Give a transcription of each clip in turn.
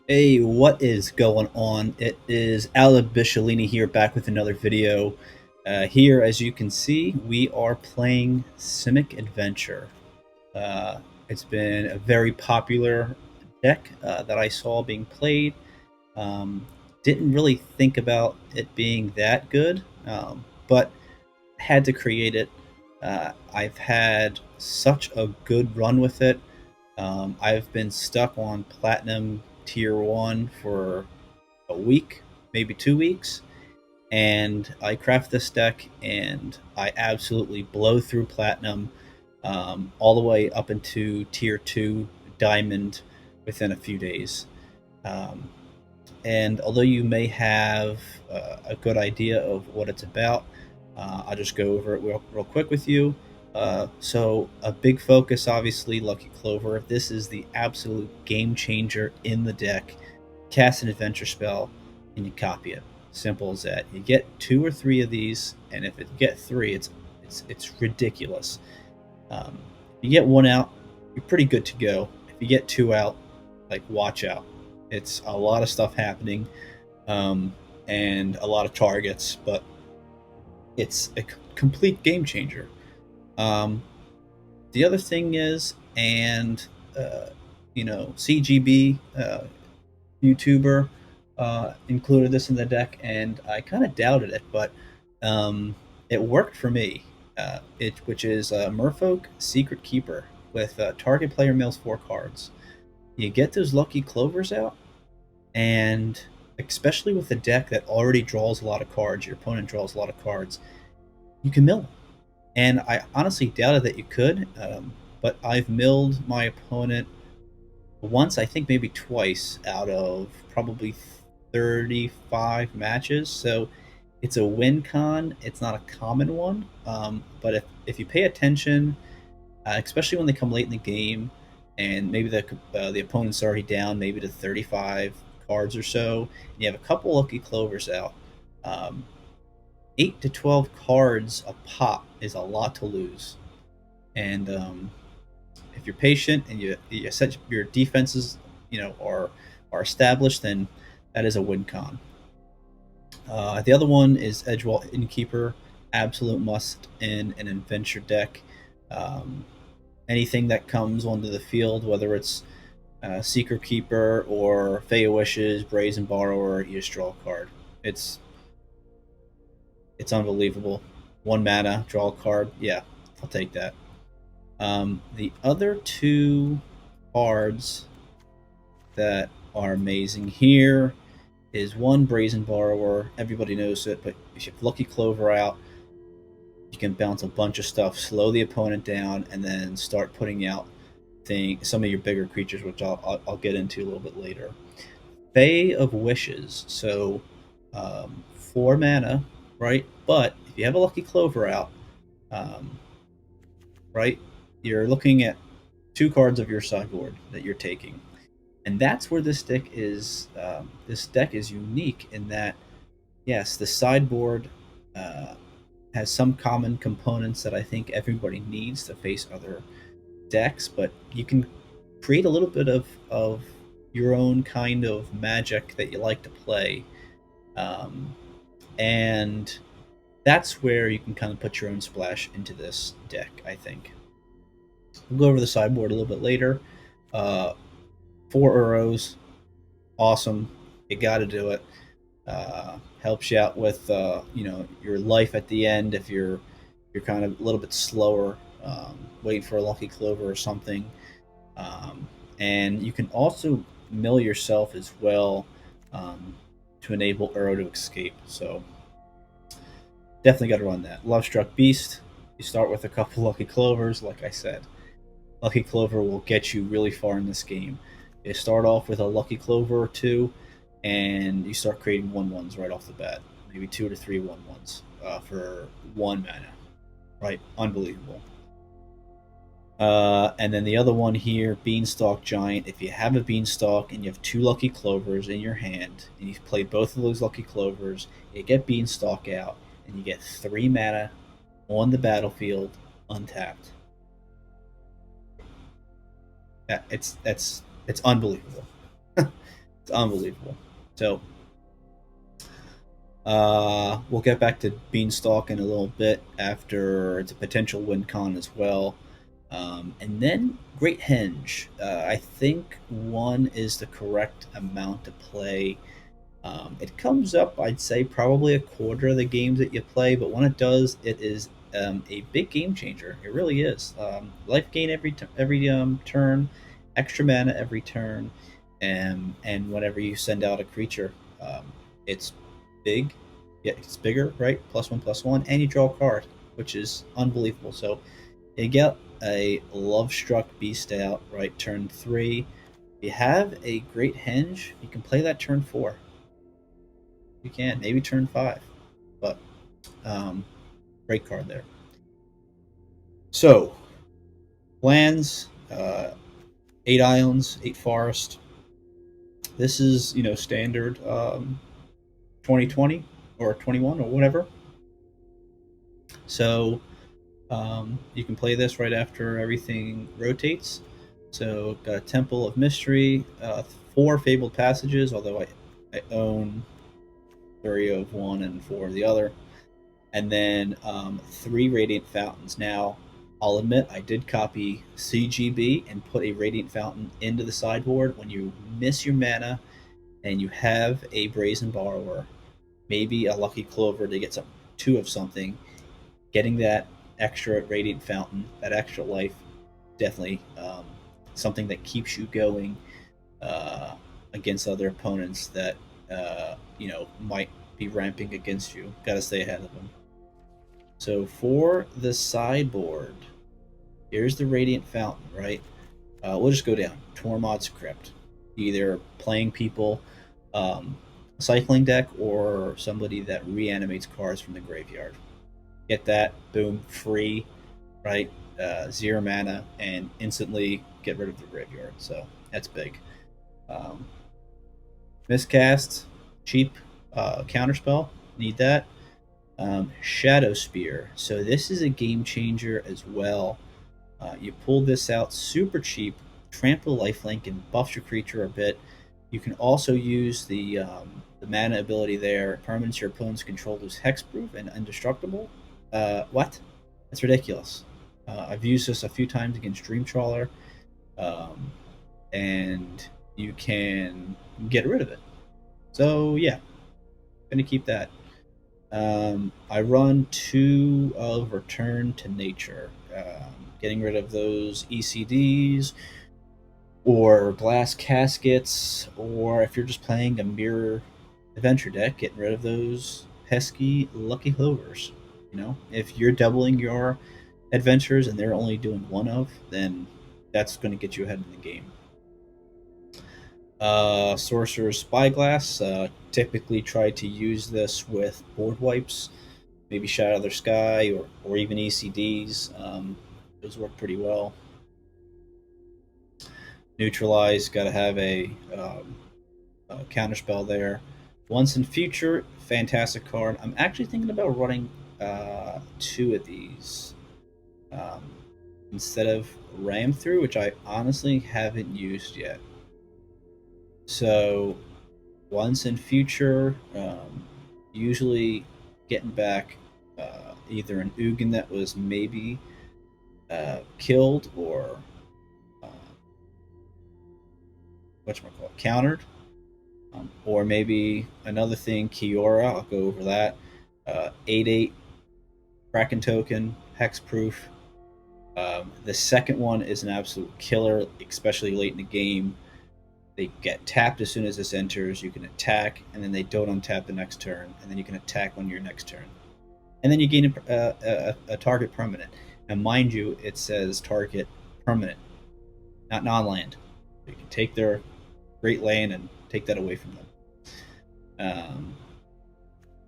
Hey, what is going on? It is AldoBishalini here, back with another video. Here, as you can see, we are playing SIMIC Adventure. It's been a very popular deck that I saw being played. Um, didn't really think about it being that good, but had to create it. I've had such a good run with it. I've been stuck on Platinum Tier 1 for a week, maybe 2 weeks, and I craft this deck and I absolutely blow through Platinum all the way up into Tier 2 Diamond within a few days. Um, and although you may have a good idea of what it's about, I'll just go over it real quick with you. So, a big focus, obviously, Lucky Clover. This is the absolute game changer in the deck. Cast an adventure spell, and you copy it. Simple as that. You get two or three of these, and if you get three, it's ridiculous. If you get one out, you're pretty good to go. If you get two out, like, watch out. It's a lot of stuff happening, um, and a lot of targets, but it's a complete game changer. Um, the other thing is, and uh, CGB YouTuber included this in the deck, and I kind of doubted it, but it worked for me. Which is Merfolk Secret Keeper with target player mills 4 cards. You get those lucky clovers out, and especially with a deck that already draws a lot of cards, your opponent draws a lot of cards, you can mill them. And I honestly doubted that you could, but I've milled my opponent once, I think maybe twice, out of probably 35 matches. So it's a win con. It's not a common one, but if you pay attention, especially when they come late in the game, and maybe the opponent's already down maybe to 35 cards or so, and you have a couple lucky clovers out. Um, 8 to 12 cards a pop is a lot to lose, and if you're patient and you set your defenses, are established, then that is a win con. The other one is Edgewall Innkeeper, absolute must in an adventure deck. Um, Anything that comes onto the field, whether it's Secret Keeper or Fey Wishes, Brazen Borrower, you just draw a card. It's it's unbelievable. 1 mana, draw a card. Yeah, I'll take that. The other two cards that are amazing here is one, Brazen Borrower. Everybody knows it, but if you have Lucky Clover out, you can bounce a bunch of stuff, slow the opponent down, and then start putting out some of your bigger creatures, which I'll get into a little bit later. Bay of Wishes. So 4 mana, right? But if you have a Lucky Clover out, um, right, you're looking at 2 cards of your sideboard that you're taking, and that's where this deck is. This deck is unique in that, yes, the sideboard uh, has some common components that I think everybody needs to face other decks, but you can create a little bit of your own kind of magic that you like to play, um, and that's where you can kind of put your own splash into this deck, I think. We'll go over the sideboard a little bit later. Uh, 4 Uros, awesome. You got to do it. Helps you out with your life at the end if you're kind of a little bit slower, waiting for a lucky clover or something. And you can also mill yourself as well, um, to enable Uro to escape. So definitely got to run that. Love Struck Beast. You start with a couple lucky clovers, like I said. Lucky Clover will get you really far in this game. You start off with a Lucky Clover or two, and you start creating 1/1s right off the bat. Maybe 2 to 3 1/1s for 1 mana. Right? Unbelievable. And then the other one here, Beanstalk Giant. If you have a Beanstalk and you have 2 Lucky Clovers in your hand, and you've played both of those Lucky Clovers, you get Beanstalk out, and you get 3 mana on the battlefield untapped. Yeah, it's unbelievable. It's unbelievable. So we'll get back to Beanstalk in a little bit after it's a potential win con as well. And then Great Henge. I think one is the correct amount to play. It comes up, I'd say, probably a quarter of the games that you play, but when it does, it is a big game changer. It really is. Life gain every turn, extra mana every turn, and whenever you send out a creature, it's big. Yeah, it's bigger, right? +1/+1, and you draw a card, which is unbelievable. So you get a Love Struck Beast out, right? Turn 3. If you have a Great Henge, you can play that turn 4. You can, maybe turn 5. But great card there. So, lands, 8 islands, 8 forest. This is, standard 2020 or 21 or whatever. So, you can play this right after everything rotates. So, got a Temple of Mystery, 4 Fabled Passages, although I own 3 of one and 4 of the other. And then 3 Radiant Fountains. Now, I'll admit I did copy CGB and put a Radiant Fountain into the sideboard. When you miss your mana and you have a Brazen Borrower, maybe a Lucky Clover to get 2 of something, getting that extra Radiant Fountain, that extra life, definitely something that keeps you going against other opponents that might be ramping against you. Got to stay ahead of them. So for the sideboard, here's the Radiant Fountain, right? We'll just go down. Tormod's Crypt. Either playing people, cycling deck, or somebody that reanimates cards from the graveyard. Get that, boom, free, right? 0 mana, and instantly get rid of the graveyard. So that's big. Miscast, cheap counterspell. Need that. Shadow Spear. So this is a game changer as well. You pull this out super cheap, trample lifelink, and buffs your creature a bit. You can also use the mana ability there. Permanents your opponents control lose hexproof and indestructible. What? That's ridiculous. I've used this a few times against Dreamtrawler, and you can get rid of it. So yeah, gonna keep that. I run 2 of Return to Nature, getting rid of those ECDs or glass caskets, or if you're just playing a mirror adventure deck, getting rid of those pesky Lucky Clovers. If you're doubling your adventures and they're only doing 1 of, then that's going to get you ahead in the game. Sorcerer's Spyglass. Typically try to use this with board wipes, maybe Shadow of the Sky, or even ECDs. Those work pretty well. Neutralize, got to have a counterspell there. Once in Future, fantastic card. I'm actually thinking about running 2 of these instead of Ram Through, which I honestly haven't used yet. So, Once in Future, usually getting back either an Ugin that was maybe killed or whatchamacallit, countered, or maybe another thing, Kiora. I'll go over that. 8/8 Kraken token, hexproof. The second one is an absolute killer, especially late in the game. They get tapped as soon as this enters. You can attack, and then they don't untap the next turn, and then you can attack on your next turn, and then you gain a target permanent. Now, mind you, it says target permanent, not non-land. You can take their great land and take that away from them.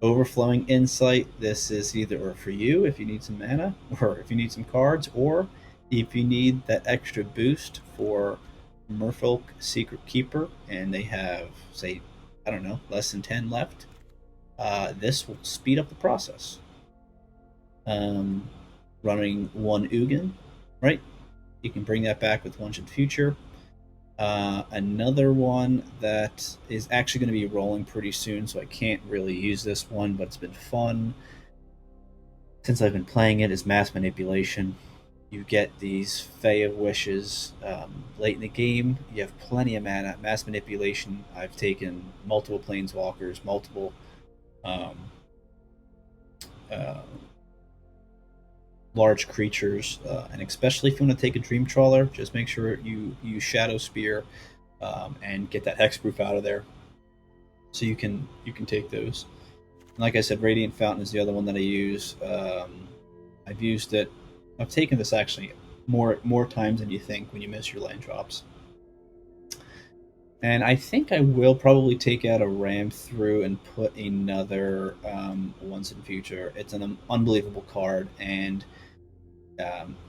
Overflowing Insight. This is either for you if you need some mana, or if you need some cards, or if you need that extra boost for Merfolk Secret Keeper, and they have, say, I don't know, less than 10 left. This will speed up the process. Running 1 Ugin, right? You can bring that back with Once in Future. Another one that is actually going to be rolling pretty soon, so I can't really use this one, but it's been fun since I've been playing it, is Mass Manipulation. You get these Fae of Wishes late in the game. You have plenty of mana. Mass Manipulation, I've taken multiple Planeswalkers, multiple um, uh, large creatures, and especially if you want to take a Dream Trawler, just make sure you use Shadow Spear and get that hexproof out of there, so you can take those. And like I said, Radiant Fountain is the other one that I use. I've used it. I've taken this actually more times than you think when you miss your land drops. And I think I will probably take out a ram through and put another once in future. It's an unbelievable card, and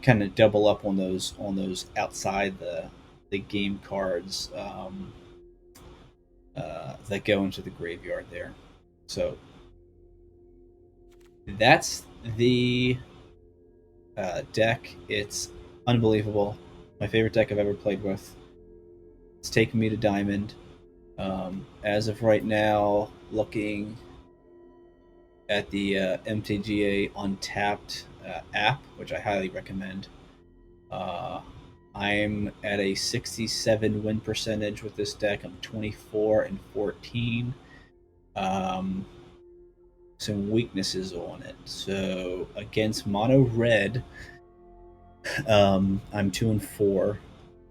kind of double up on those outside the game cards that go into the graveyard there. So that's the deck. It's unbelievable. My favorite deck I've ever played with. It's taken me to Diamond. As of right now, looking at the MTGA Untapped app, which I highly recommend, I'm at a 67 win percentage with this deck. I'm 24-14. Some weaknesses on it. So against mono red, I'm 2-4.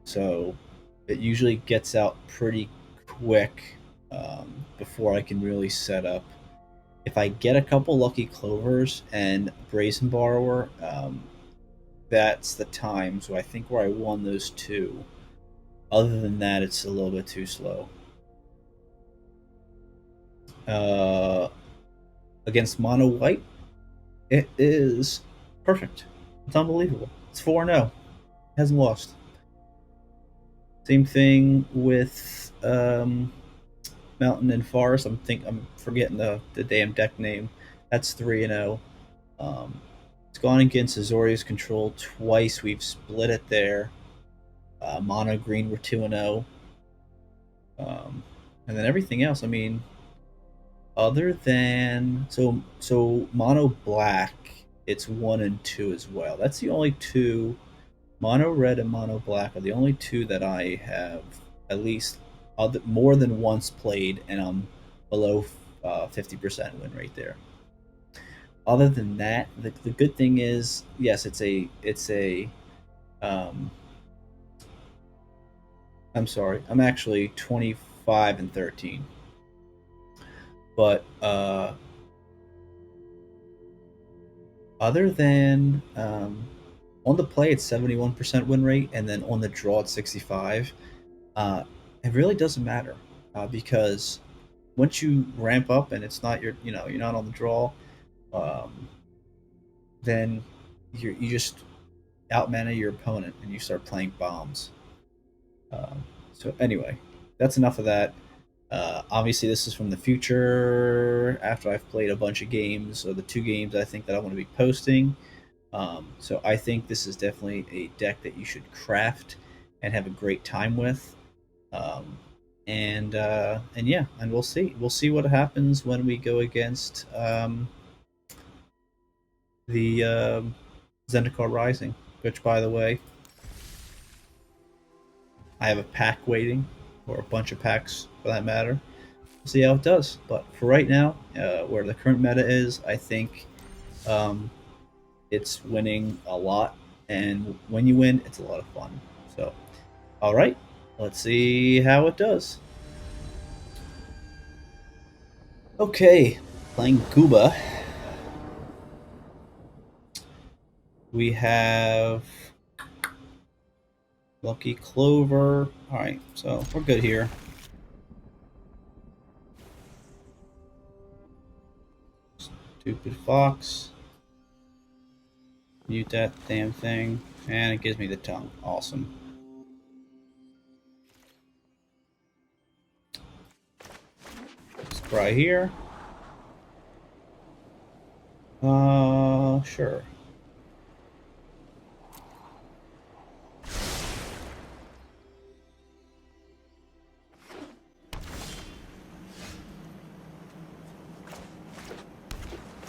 So it usually gets out pretty quick before I can really set up. If I get a couple lucky clovers and brazen borrower, that's the time. So I think where I won those two. Other than that, it's a little bit too slow. Against mono white, it is perfect. It's unbelievable. It's 4-0. Hasn't lost. Same thing with Mountain and Forest. I'm forgetting the damn deck name. That's 3-0. It's gone against Azorius Control twice. We've split it there. Mono Green we're 2-0. And then everything else, I mean, other than so Mono Black, it's 1-2 as well. That's the only two. Mono Red and Mono Black are the only two that I have at least more than once played, and I'm below 50% win rate there. Other than that, the good thing is, yes, it's a I'm sorry, I'm actually 25-13. But other than on the play, it's 71% win rate, and then on the draw, it's 65. It really doesn't matter because once you ramp up and it's not you're not on the draw, then you just outmana your opponent and you start playing bombs. So anyway, that's enough of that. Obviously, this is from the future after I've played a bunch of games, or the 2 games I think that I want to be posting. So I think this is definitely a deck that you should craft and have a great time with. And yeah, and we'll see what happens when we go against the Zendikar Rising, which, by the way, I have a pack waiting, or a bunch of packs for that matter. We'll see how it does. But for right now, where the current meta is, I think it's winning a lot, and when you win, it's a lot of fun. So, all right, let's see how it does. Okay, playing Kuba. We have Lucky Clover. All right, so we're good here. Stupid Fox. Mute that damn thing. And it gives me the tongue. Awesome. Scry here. Sure.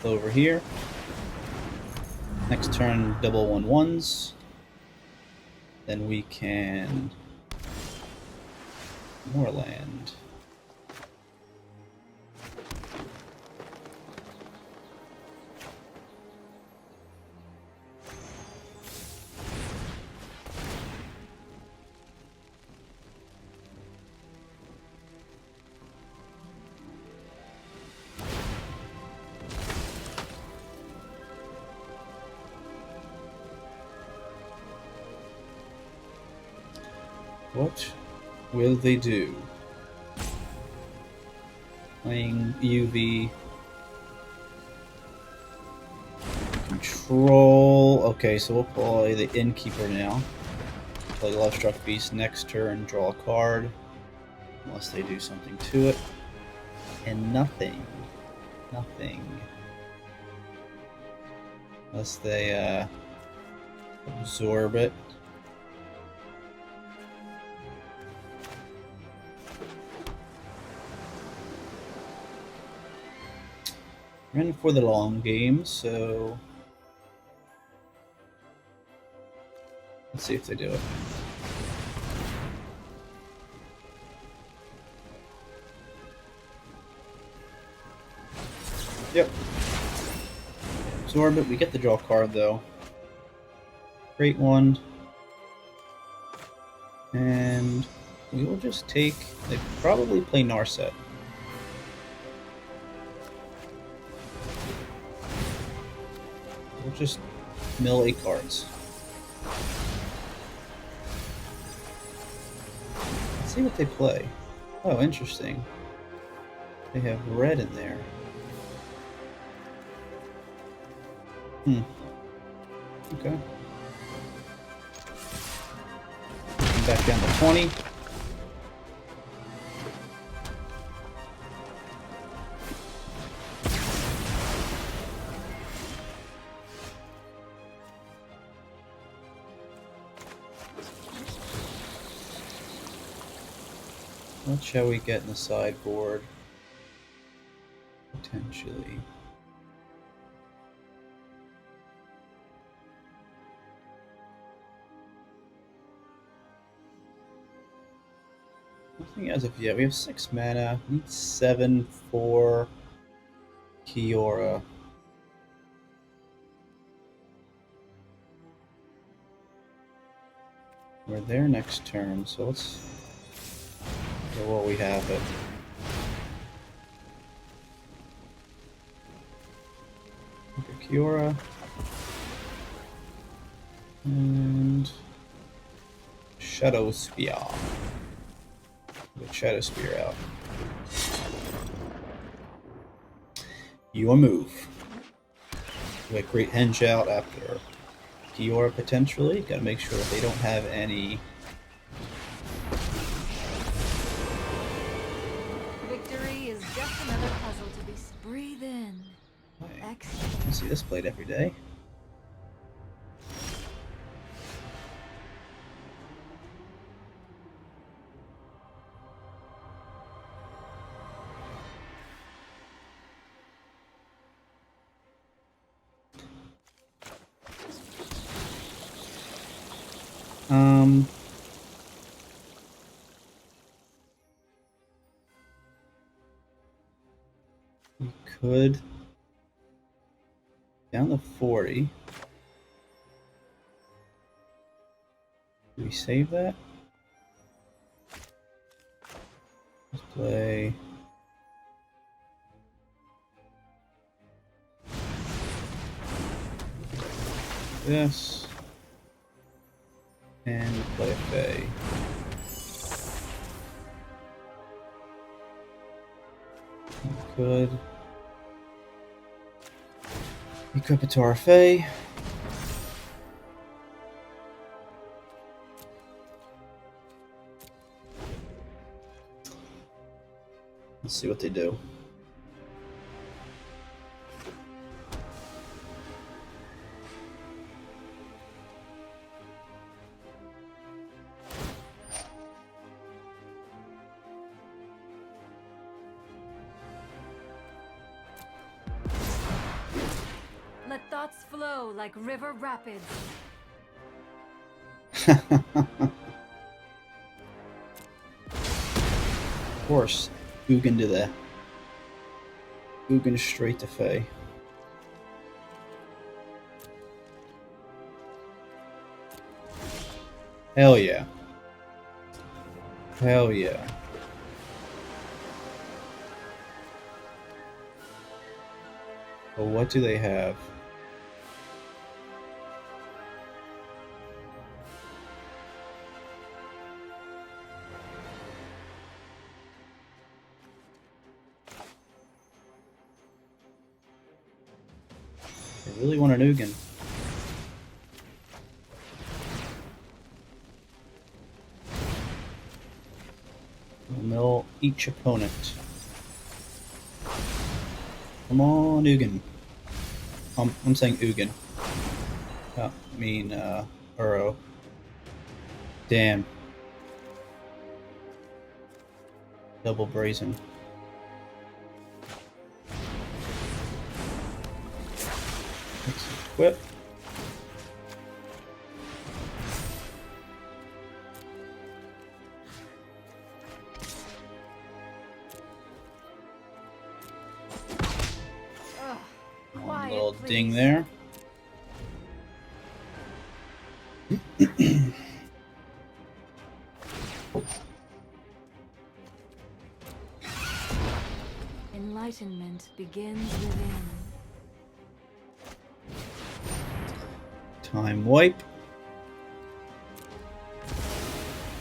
over here. Next turn, double 1/1s. Then we can more land. What will they do? Playing UV. Control. Okay, so we'll play the Innkeeper now. Play Lovestruck Beast next turn, draw a card. Unless they do something to it. And nothing. Nothing. Unless they absorb it. We're in for the long game, so let's see if they do it. Yep. Absorb it. We get the draw card though. Great one. And we will just take. They probably play Narset. We'll just mill 8 cards. Let's see what they play. Oh, interesting. They have red in there. Okay. Back down to 20. What shall we get in the sideboard? Potentially. Nothing as of yet. We have 6 mana. Need 7 for Kiora. We're there next turn, so let's go while we have it. Okay, Kiora. And Shadow Spear. Get Shadow Spear out. Your move. We got Great Henge out after Kiora potentially. Gotta make sure they don't have any. Victory is just another puzzle to be. Breathe in. Exhale. I see this played every day. We could down to 40. Do we save that? Let's play this and play a Fae. Could equip it to our Fae. Let's see what they do. thoughts flow like river rapids. Of course, Ugin to the Ugin straight to Fae. Hell yeah. Hell yeah. But what do they have? I really want an Ugin. Mill each opponent. Come on, Ugin. I'm saying Ugin. I mean, Uro. Damn. Double brazen. Let's equip. One little ding there. Enlightenment begins within. Time wipe.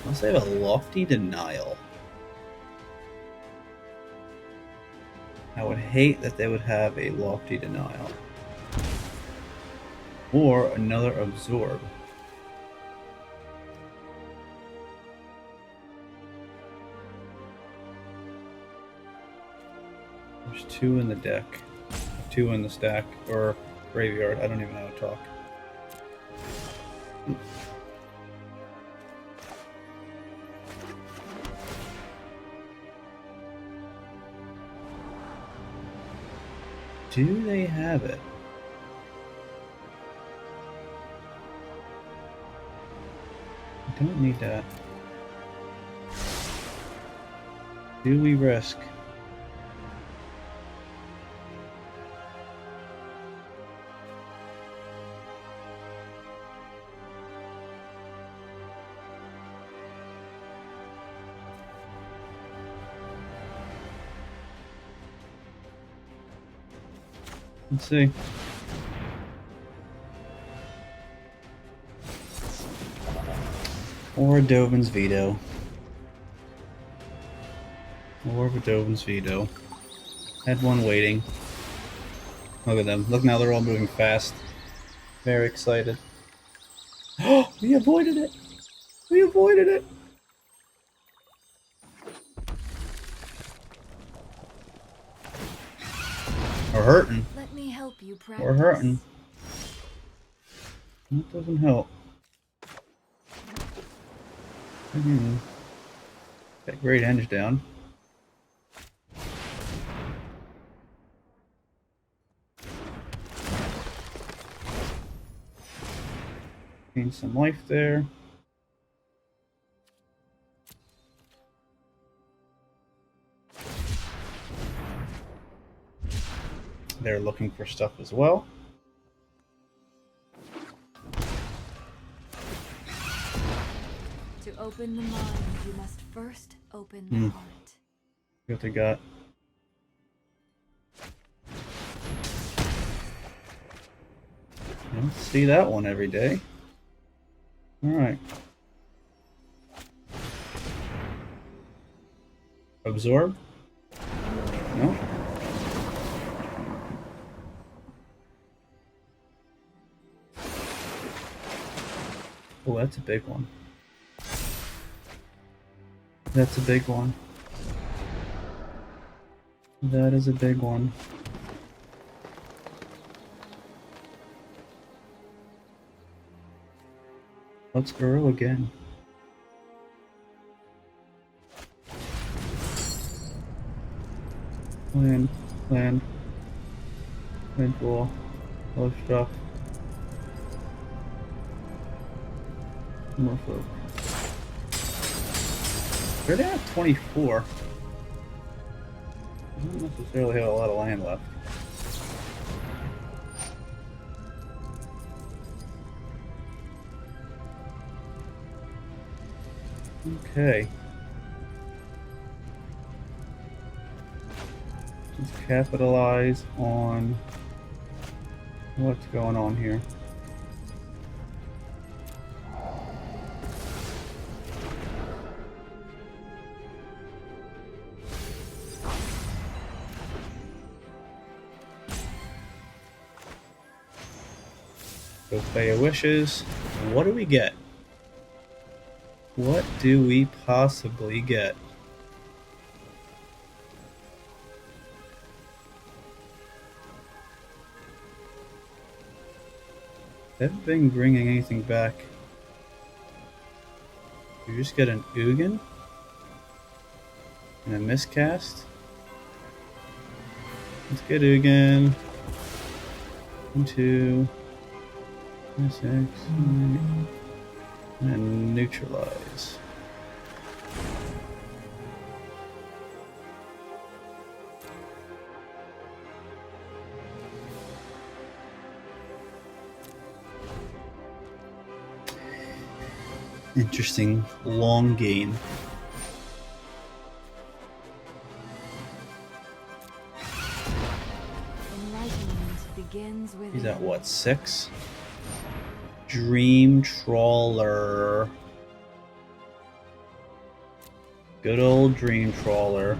Unless they have a lofty denial. I would hate that they would have a lofty denial. Or another absorb. There's 2 in the deck. 2 in the stack, or graveyard. I don't even know how to talk. Do they have it? I don't need that. Do we risk? Let's see. Or Dovin's veto. Or Dovin's veto. Had one waiting. Look at them. Look now, they're all moving fast. Very excited. Oh, we avoided it! We avoided it! We're hurting. Let me help you practice. We're hurting. That doesn't help. That great henge down. Gain some life there. They're looking for stuff as well. To open the mind, you must first open the heart. See what they got. I don't see that one every day. Alright. Absorb? No. Oh, that's a big one. That's a big one. That is a big one. Let's Uro again. Land. Land. Land pool. Low stuff. More folk. They're down at 24. I don't necessarily have a lot of land left. Okay. Let's capitalize on what's going on here. Go play your wishes. What do we get? What do we possibly get? Haven't been bringing anything back. You just get an Ugin and a miscast. Let's get Ugin. 1, 2, 6, and neutralize. Interesting long game. Enlightenment begins with. He's at what, 6? Dream Trawler. Good old Dream Trawler.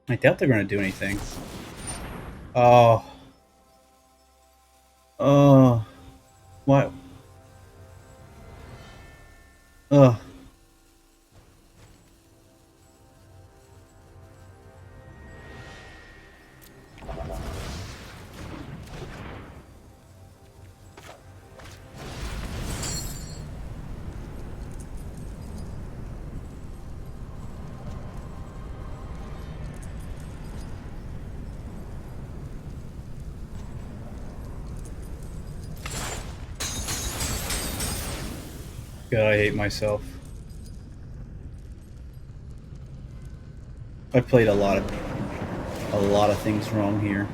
I doubt they're going to do anything. Oh. Oh. What? Ugh. God, I hate myself. I played a lot of things wrong here.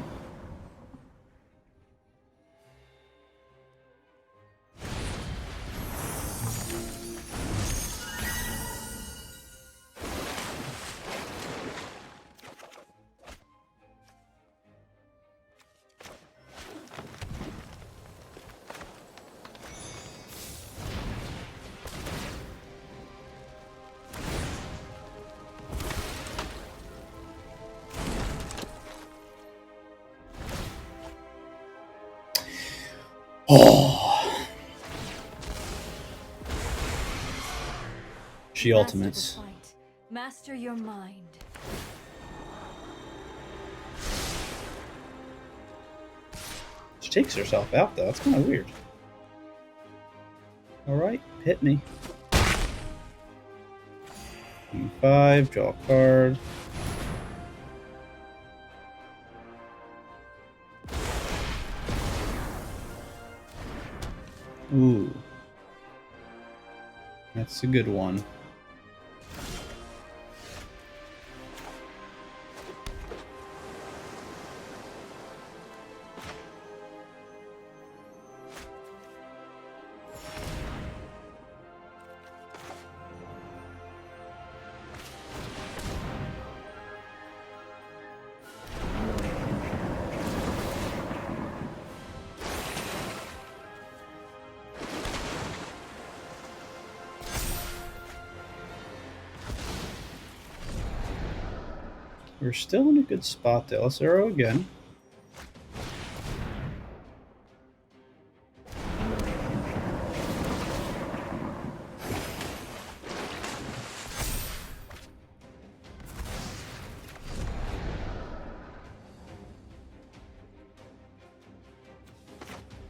Oh. She ultimates. Master your mind. She takes herself out though. That's kind of weird. All right, hit me. 5, draw a card. Ooh. That's a good one. We're still in a good spot though. Let's arrow again.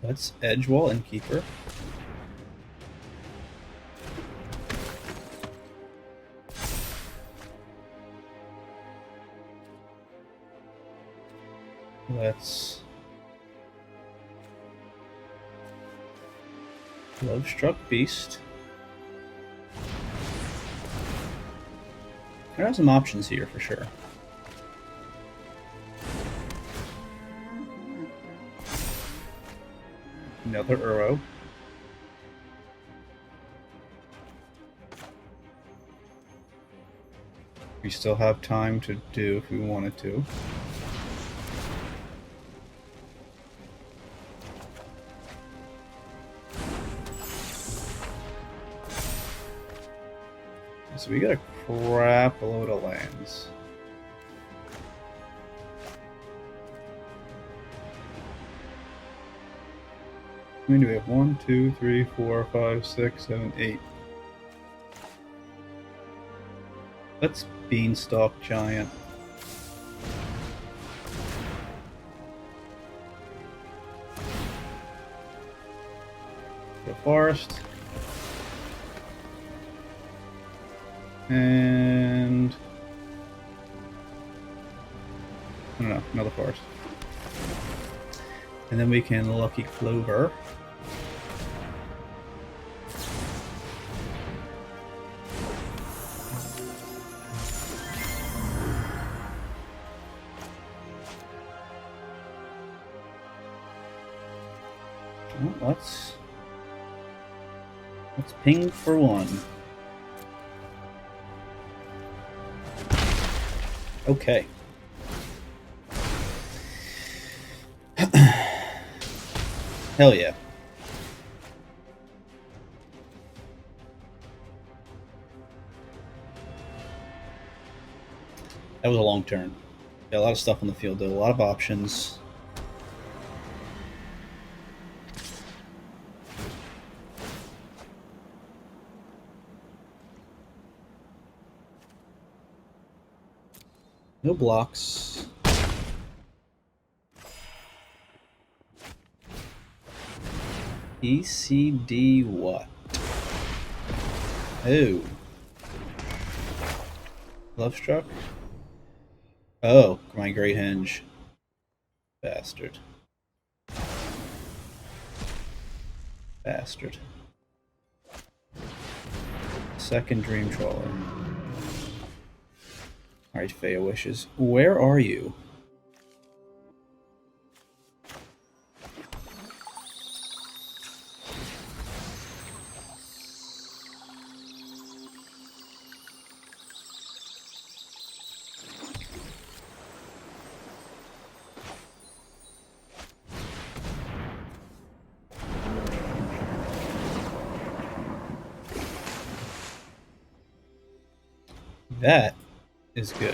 Let's edge wall Innkeeper. Let's Love Struck Beast. There are some options here for sure. Another Uro. We still have time to do if we wanted to. So we got a crap load of lands. I mean, do we have 1, 2, 3, 4, 5, 6, 7, 8? Let's Beanstalk Giant. The Forest. And I don't know, another Forest. And then we can Lucky Clover. Well, let's ping for one. Okay. Hell yeah. That was a long turn. Got a lot of stuff on the field though, a lot of options. No blocks. ECD what? Oh. Love Struck? Oh, my Great Henge. Bastard. Bastard. Second Dream Trawler. Alright, Faya Wishes. Where are you? That is good.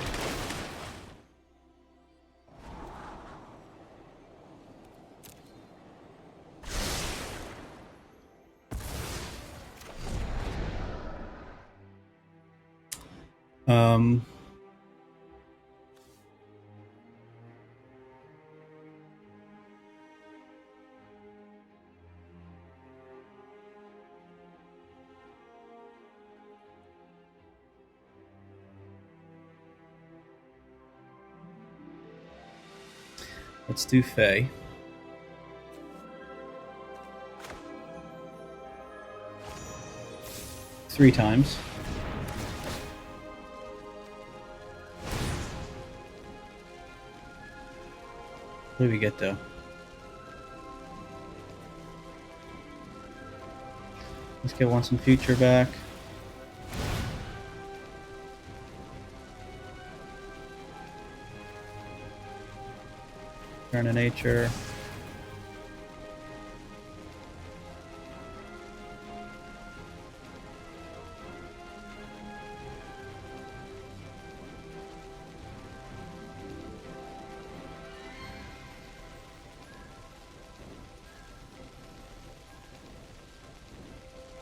Let's do Fae. Three times. What do we get though? Let's get Once in Future back. Turn to Nature.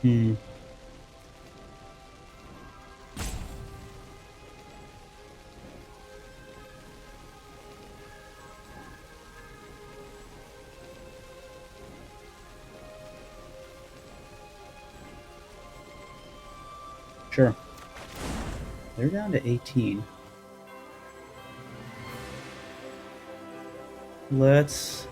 Hmm. Sure. They're down to 18. Let's...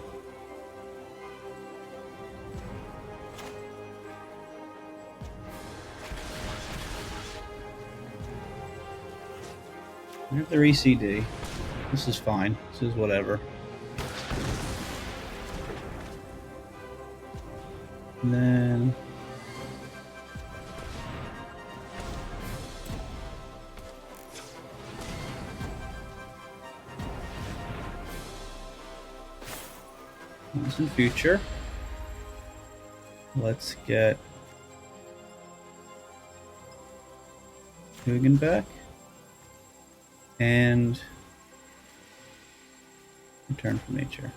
we have their ECD. This is fine. This is whatever. And then... once in future, let's get Hugin back and return from nature.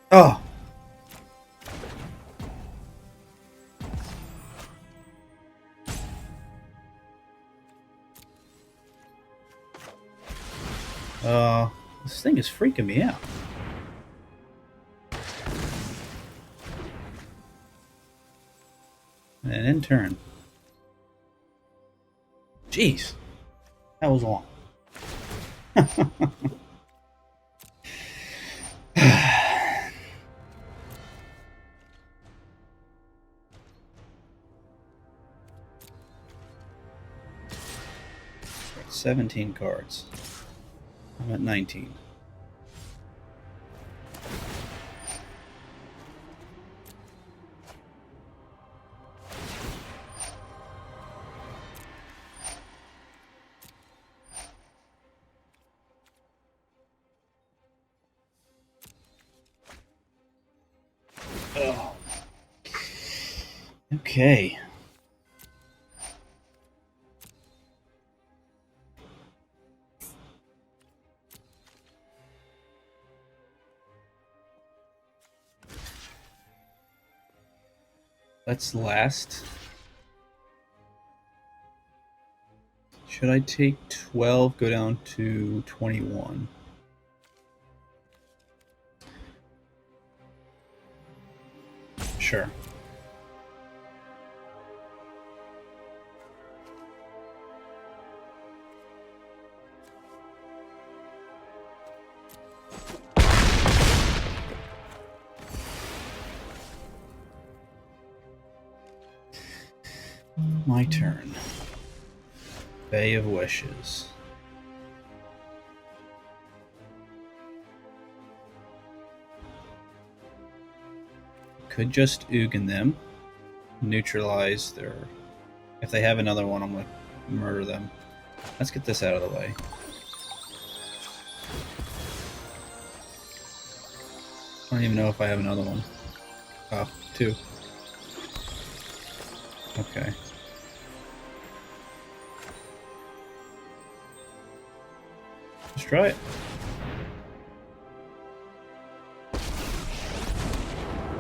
Oh! This thing is freaking me out. And in turn. Jeez. That was long. 17 cards. I'm at 19. Oh. Okay. Let's last. Should I take 12, go down to 21? Sure. My turn. Bay of Wishes. Could just Ugin them. Neutralize their... if they have another one, I'm going to murder them. Let's get this out of the way. I don't even know if I have another one. Oh, 2. Okay. Let's try it.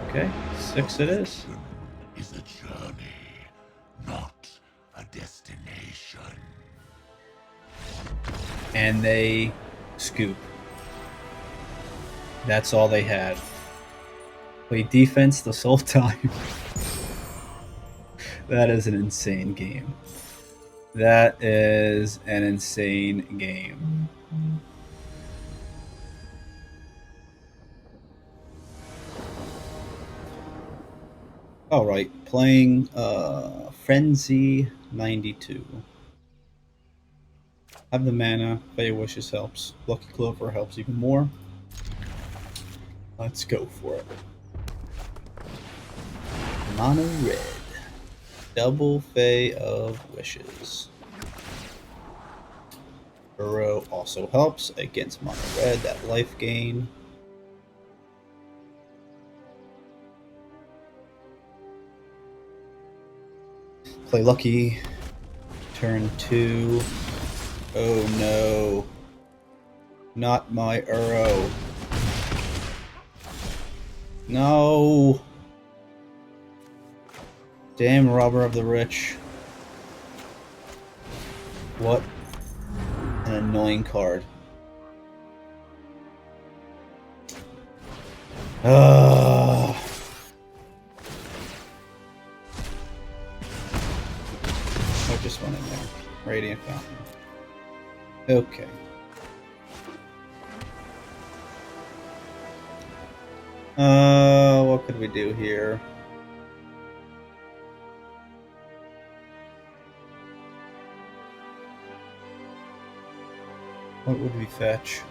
Okay, 6 it is. Is a journey, not a destination. And they scoop. That's all they had. Play defense this whole time. That is an insane game. That is an insane game. Alright, playing Frenzy 92. Have the mana, Bay of Wishes helps. Lucky Clover helps even more. Let's go for it. Mono red. Double Bay of Wishes. Burrow also helps against mono red, that life gain. Play lucky. Turn 2. Oh no. Not my Uro. No. Damn robber of the rich. What an annoying card. Oh, just went in there. Radiant Fountain. Okay. What could we do here? What would we fetch?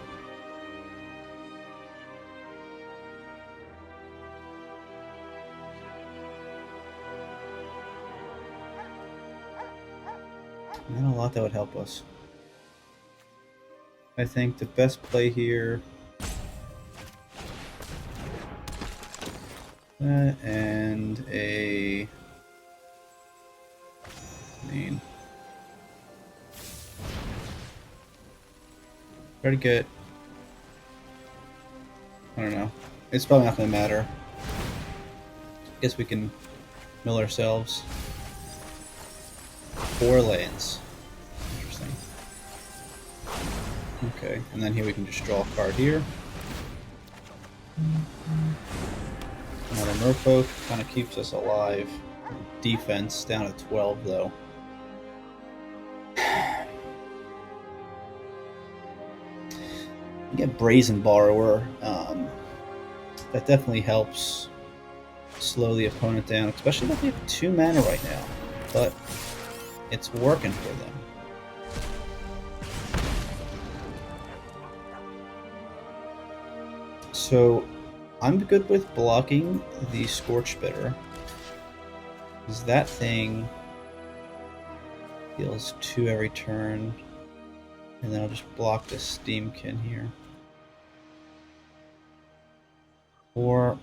Not a lot that would help us. I think the best play here... and a... Pretty good. I don't know. It's probably not going to matter. Guess we can mill ourselves. 4 lands. Interesting. Okay, and then here we can just draw a card here. Another Merfolk kind of keeps us alive. Defense down at 12 though. You get Brazen Borrower. That definitely helps slow the opponent down, especially if they have 2 mana right now. But it's working for them. So I'm good with blocking the Scorch Bitter, because that thing deals 2 every turn, and then I'll just block this Steamkin here. Or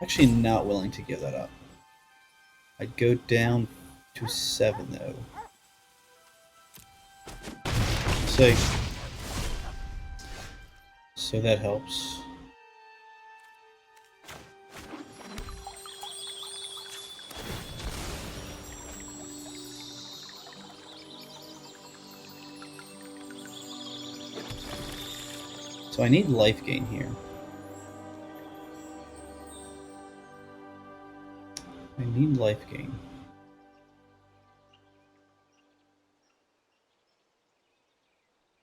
actually not willing to give that up. I'd go down to 7 though. So that helps. So I need life gain here. I need life gain.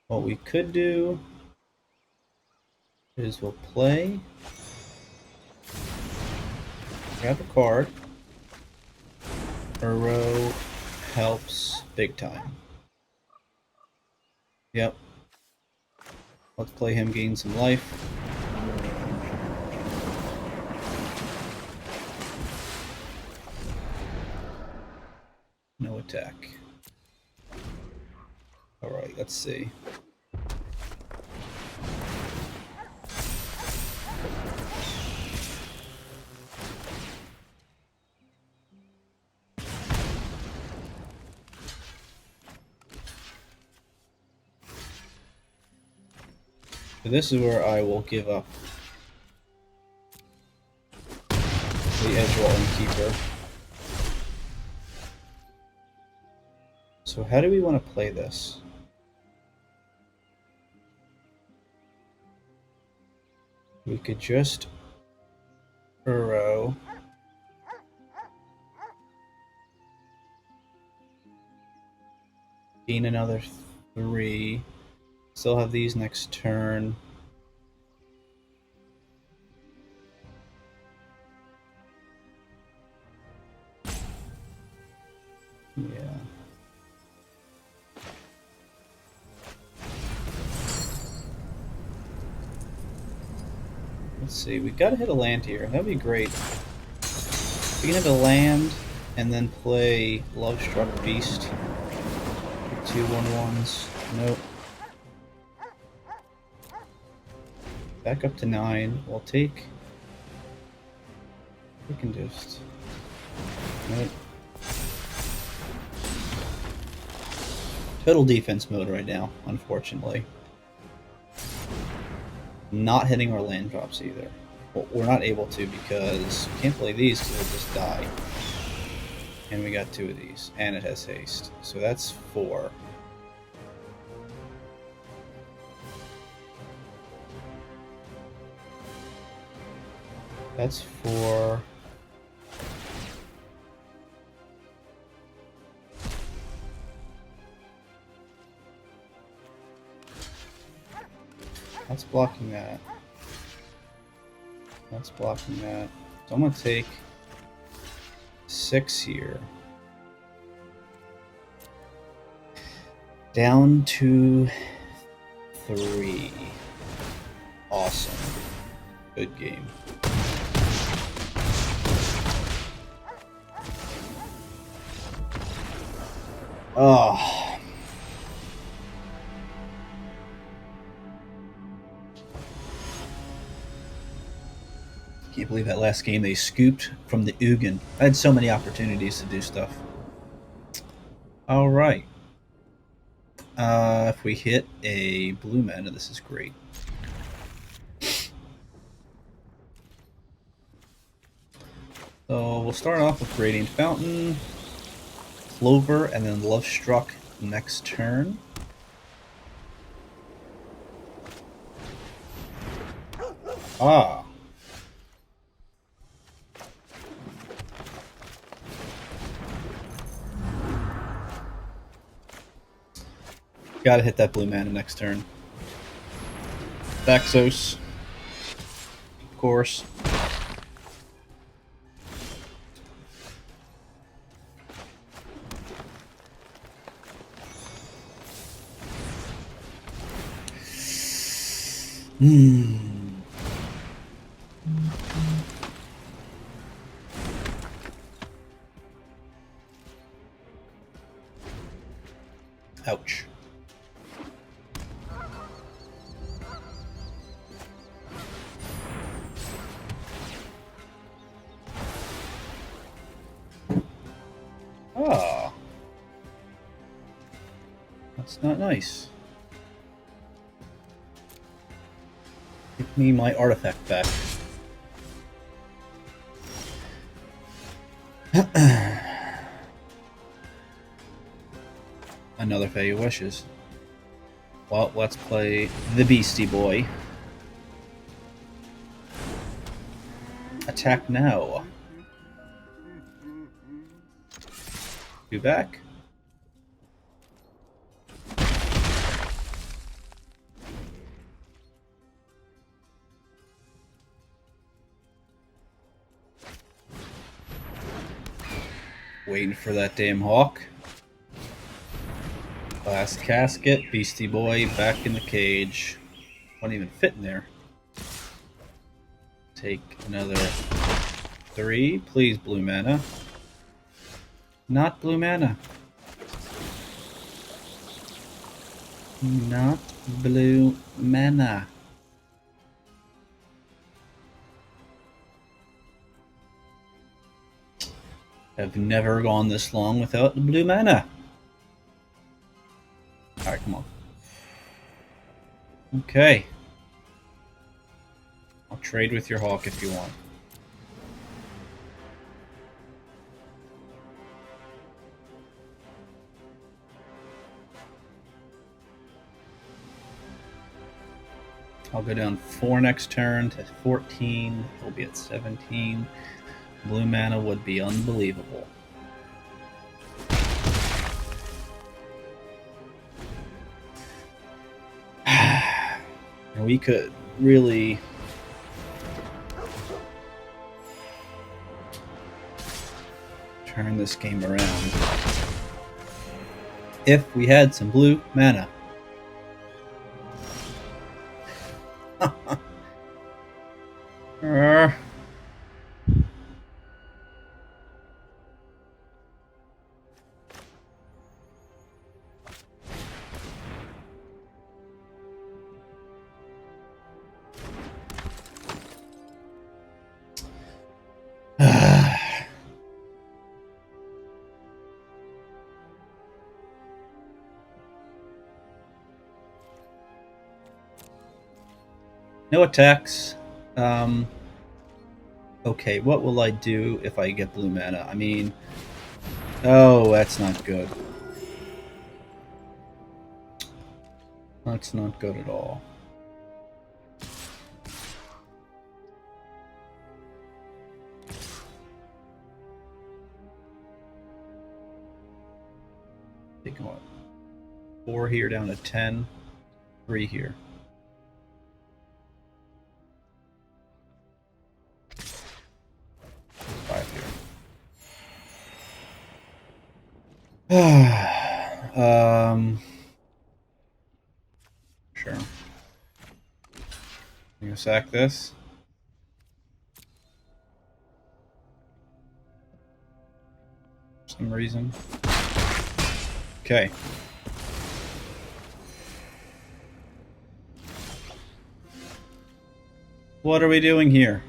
What we could do is we'll play, grab a card. Uro helps big time. Yep. Let's play him gain some life. No attack. Alright, let's see. So this is where I will give up the Edgewall Keeper. So how do we want to play this? We could just Uro. Gain another 3. Still have these next turn. Yeah. Let's see, we gotta hit a land here. That'd be great. We can hit a land and then play Lovestruck Beast. 2/1/1s. Nope. Back up to 9. We'll take... We can just... Right. Total defense mode right now, unfortunately. Not hitting our land drops either. Well, we're not able to because we can't play these because they'll just die. And we got 2 of these. And it has haste. So that's 4. That's 4. That's blocking that. That's blocking that. So I'm going to take 6 here. Down to 3. Awesome. Good game. Oh. Can't believe that last game they scooped from the Ugin. I had so many opportunities to do stuff. Alright. If we hit a blue mana, this is great. So we'll start off with Radiant Fountain, Clover, and then Love Struck next turn. Ah. Gotta hit that blue mana next turn. Daxos. Of course. Ouch. Ah. That's not nice. Give me my artifact back. Another Fey Wishes. Well, let's play the Beastie Boy. Attack now. 2 back. Waiting for that damn hawk. Last casket, Beastie Boy back in the cage. Won't even fit in there. Take another 3. Please, blue mana. Not blue mana. Not blue mana. I've never gone this long without the blue mana. Alright, come on. Okay. I'll trade with your hawk if you want. I'll go down 4 next turn to 14. He'll be at 17. Blue mana would be unbelievable. And we could really turn this game around if we had some blue mana. No attacks. Okay, what will I do if I get blue mana? I mean, oh, that's not good. That's not good at all. Take what? 4 here down to 10. 3 here. 5 here. Sure. I'm gonna sack this. For some reason. Okay. What are we doing here?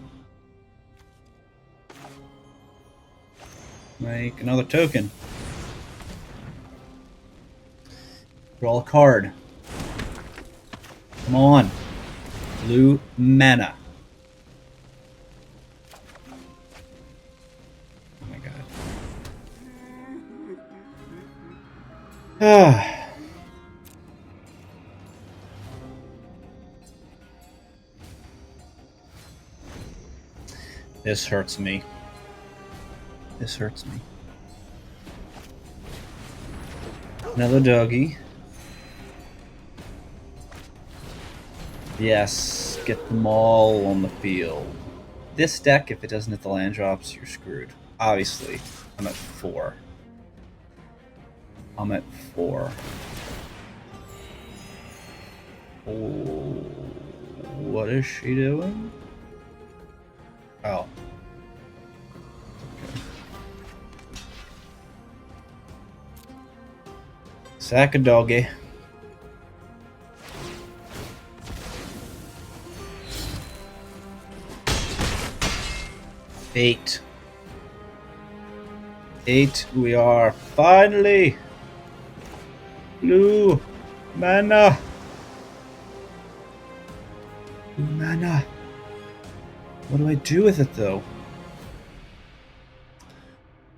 Make another token. Draw a card. Come on. Blue mana. Oh my god. This hurts me. This hurts me. Another doggy. Yes, get them all on the field. This deck, if it doesn't hit the land drops, you're screwed. Obviously, I'm at 4. I'm at 4. Oh, what is she doing? Oh. Okay. Sack a doggy. Eight. We are finally blue mana. Blue mana. What do I do with it though?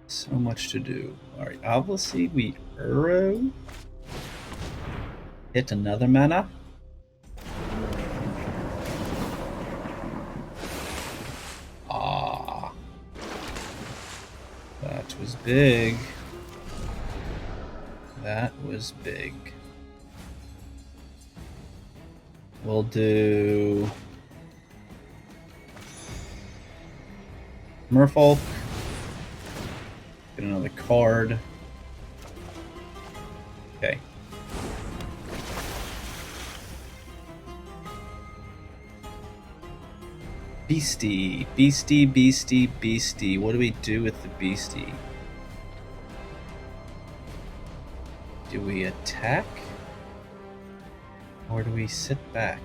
So much to do. Alright, obviously we Uro. Hit another mana. Ah. That was big. That was big. We'll do Merfolk. Get another card. Okay. Beastie. Beastie, beastie, beastie. What do we do with the beastie? Do we attack? Or do we sit back?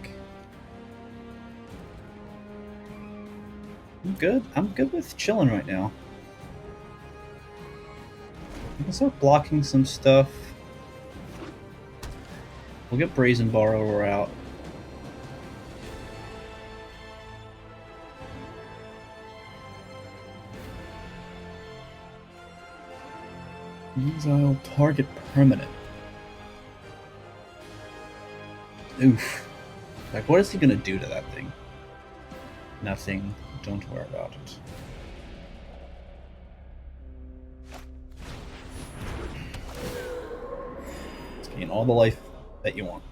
I'm good. I'm good with chilling right now. I can start blocking some stuff. We'll get Brazen Borrower out. Exile target permanent. Oof. Like, what is he gonna do to that thing? Nothing. Don't worry about it. Let's gain all the life that you want.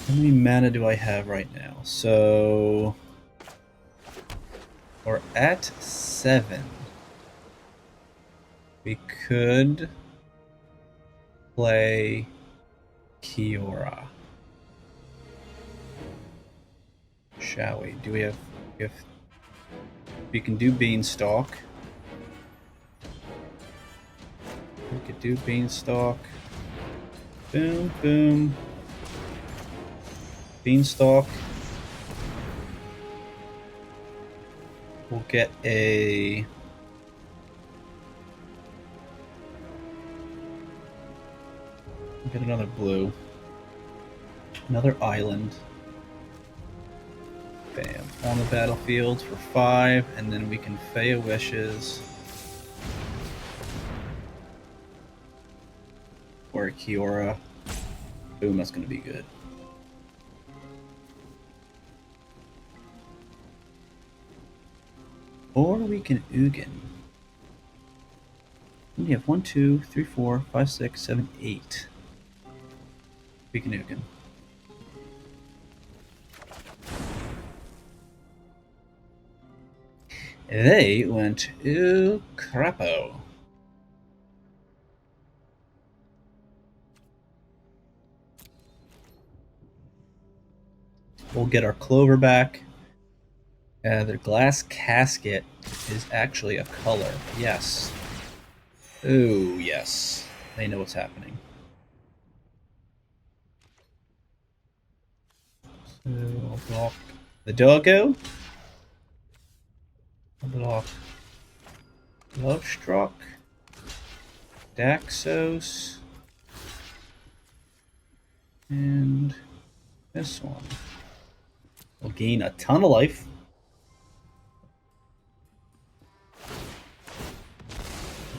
How many mana do I have right now? So we're at 7. We could play Kiora. Shall we? Do we have... if we can do Beanstalk. We could do Beanstalk. Boom, boom. Beanstalk. We'll get a... get another blue. Another island. Bam. On the battlefield for 5, and then we can Faya Wishes. Or a Kiora. Boom, that's going to be good. Or we can Ugin. We have 1, 2, 3, 4, 5, 6, 7, 8. We can Ugin. They went Crapo. We'll get our Clover back. Their glass casket is actually a color. Yes. Oh, yes. They know what's happening. So I'll block the doggo. I'll block Lovestruck. Daxos. And this one. We'll gain a ton of life.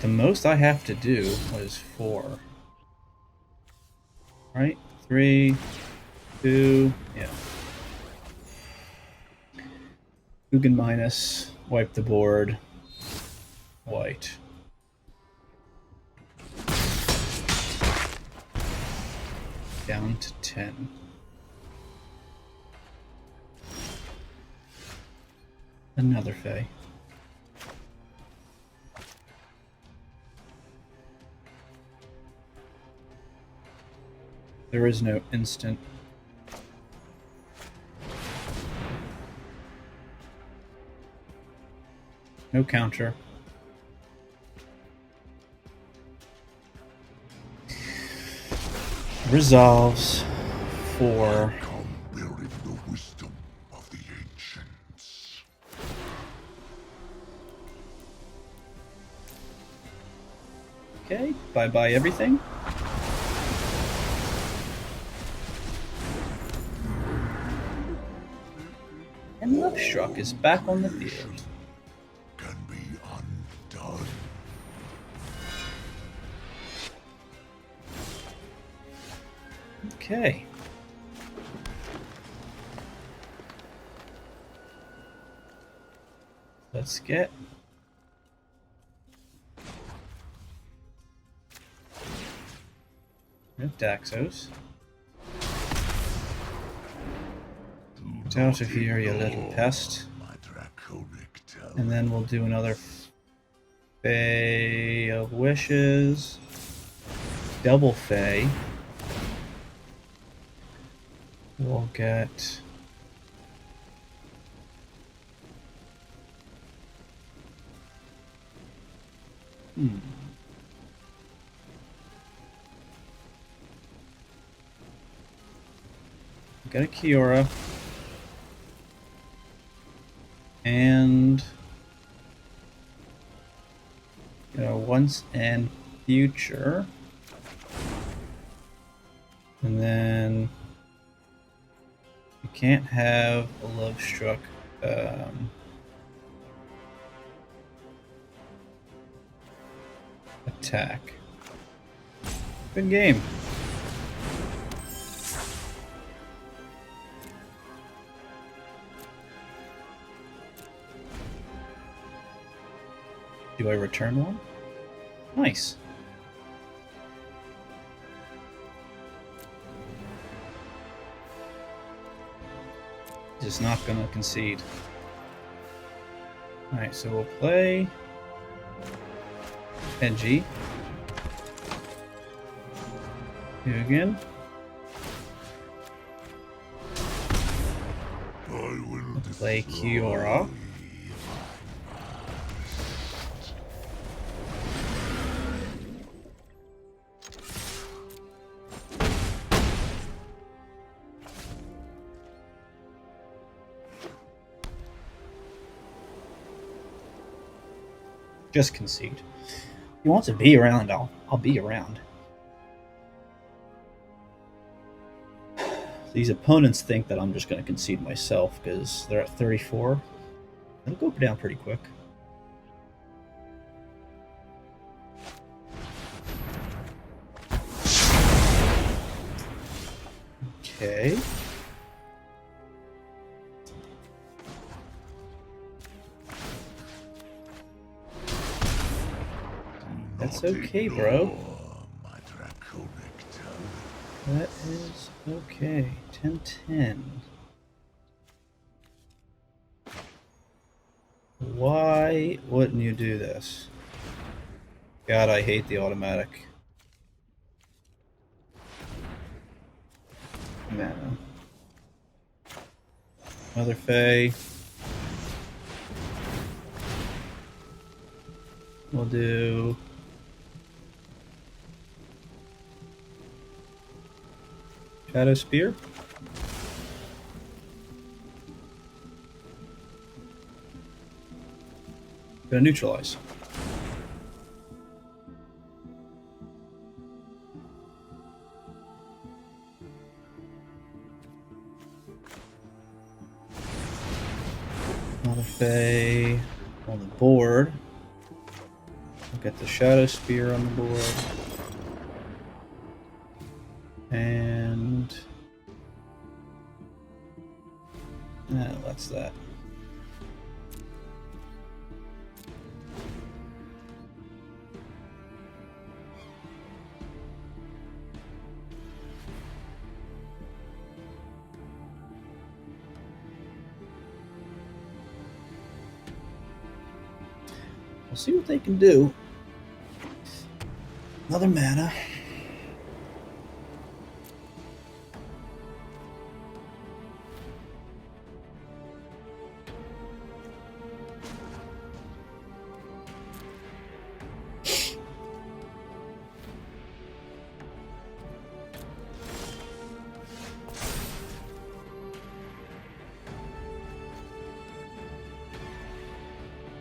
The most I have to do was 4. Right? 3, 2, yeah. Ugin minus, wipe the board, white. Down to 10. Another Fae. There is no instant. No counter. Resolves for bearing the wisdom of the ancients. Okay, bye-bye everything. And Lovestruck is back on the field. Can be undone. Okay. Let's get Daxos. Get out of here, you little pest. And then we'll do another Fae of Wishes. Double Fae. We'll get Got a Kiora. And once and future. And then you can't have a Lovestruck attack. Good game. Do I return one? Nice. Just not gonna concede. Alright, so we'll play NG. Here again. Play Kiora. Just concede. If he wants to be around, I'll be around. These opponents think that I'm just going to concede myself because they're at 34. It'll go down pretty quick. Okay. That's okay, bro. That is okay. 10-10. Why wouldn't you do this? God, I hate the automatic. Mana. Another Fae. We'll do... Shadow Spear. Gonna neutralize. Another Fae on the board. We'll get the Shadow Spear on the board. And... that's that. We'll see what they can do. Another mana.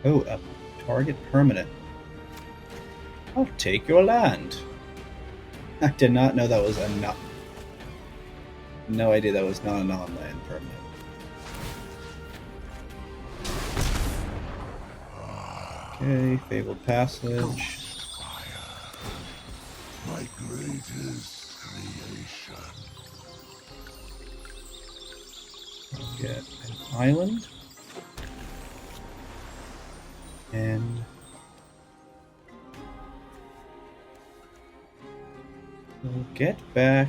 Oh, a target permanent. I'll take your land. I did not know that was a not. No idea that was not a non-land permanent. Okay, Fabled Passage. My greatest creation. Get an island. And we'll get back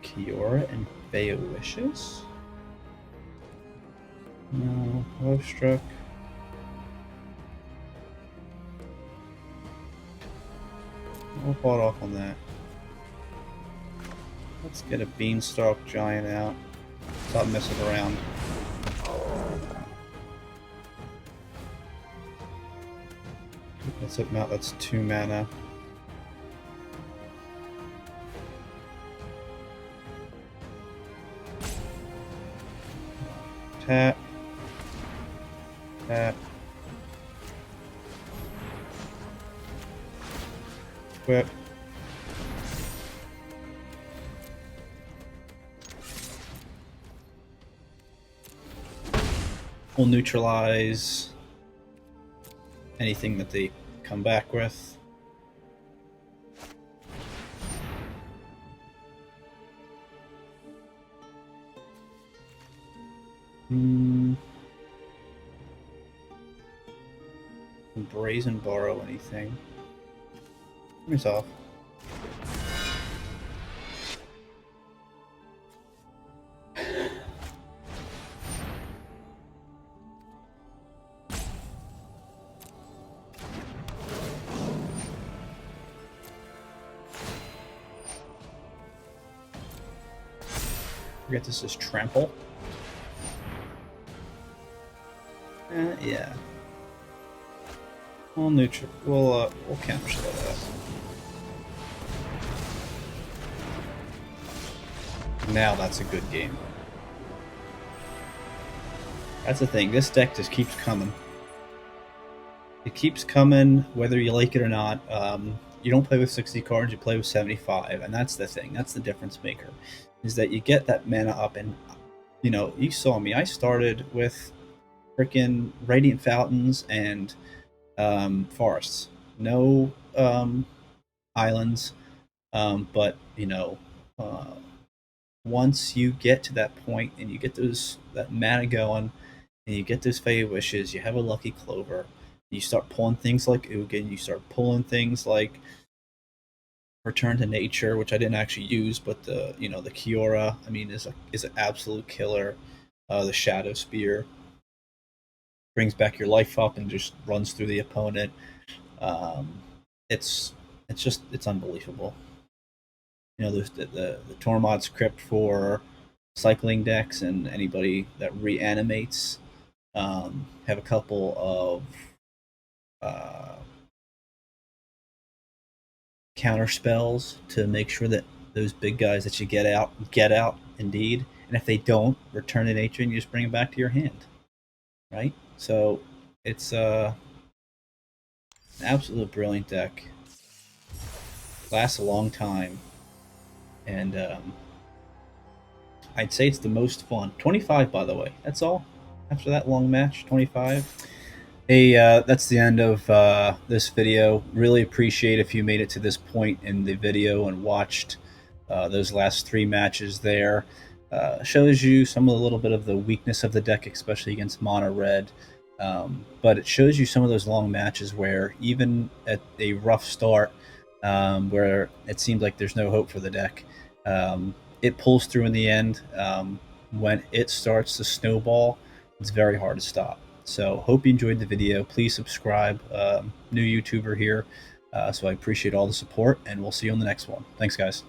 Kiora and Bea Wishes. No, Love Struck. We'll hold off on that. Let's get a Beanstalk Giant out. Stop messing around. Let's hit him out. That's 2 mana. Tap. Tap. Equip. We'll neutralize anything that they come back with. Brazen borrow anything. Here's off. Forget this is trample. Yeah. We'll we'll counter that. Now that's a good game. That's the thing. This deck just keeps coming. It keeps coming, whether you like it or not. you don't play with 60 cards, you play with 75, and that's the thing. That's the difference maker, is that you get that mana up. And you saw me. I started with freaking Radiant Fountains and forests. No islands, but once you get to that point and you get that mana going, and you get those Fey Wishes, you have a Lucky Clover, you start pulling things like Ugin, you start pulling things like Return to Nature, which I didn't actually use, but the Kiora, I mean, is an absolute killer. The Shadow Spear brings back your life up and just runs through the opponent. Um, it's it's unbelievable. There's the Tormod's Crypt for cycling decks and anybody that reanimates. Have a couple of counter spells to make sure that those big guys that you get out indeed. And if they don't, return to nature and you just bring them back to your hand. Right? So it's an absolute brilliant deck. Lasts a long time. And I'd say it's the most fun. 25, by the way. That's all. After that long match, 25. Hey, that's the end of this video. Really appreciate if you made it to this point in the video and watched those last 3 matches there. Shows you some of the little bit of the weakness of the deck, especially against mono red. But it shows you some of those long matches where even at a rough start, where it seemed like there's no hope for the deck, it pulls through in the end. When it starts to snowball, it's very hard to stop. So hope you enjoyed the video. Please subscribe. New YouTuber here. So I appreciate all the support, and we'll see you on the next one. Thanks, guys.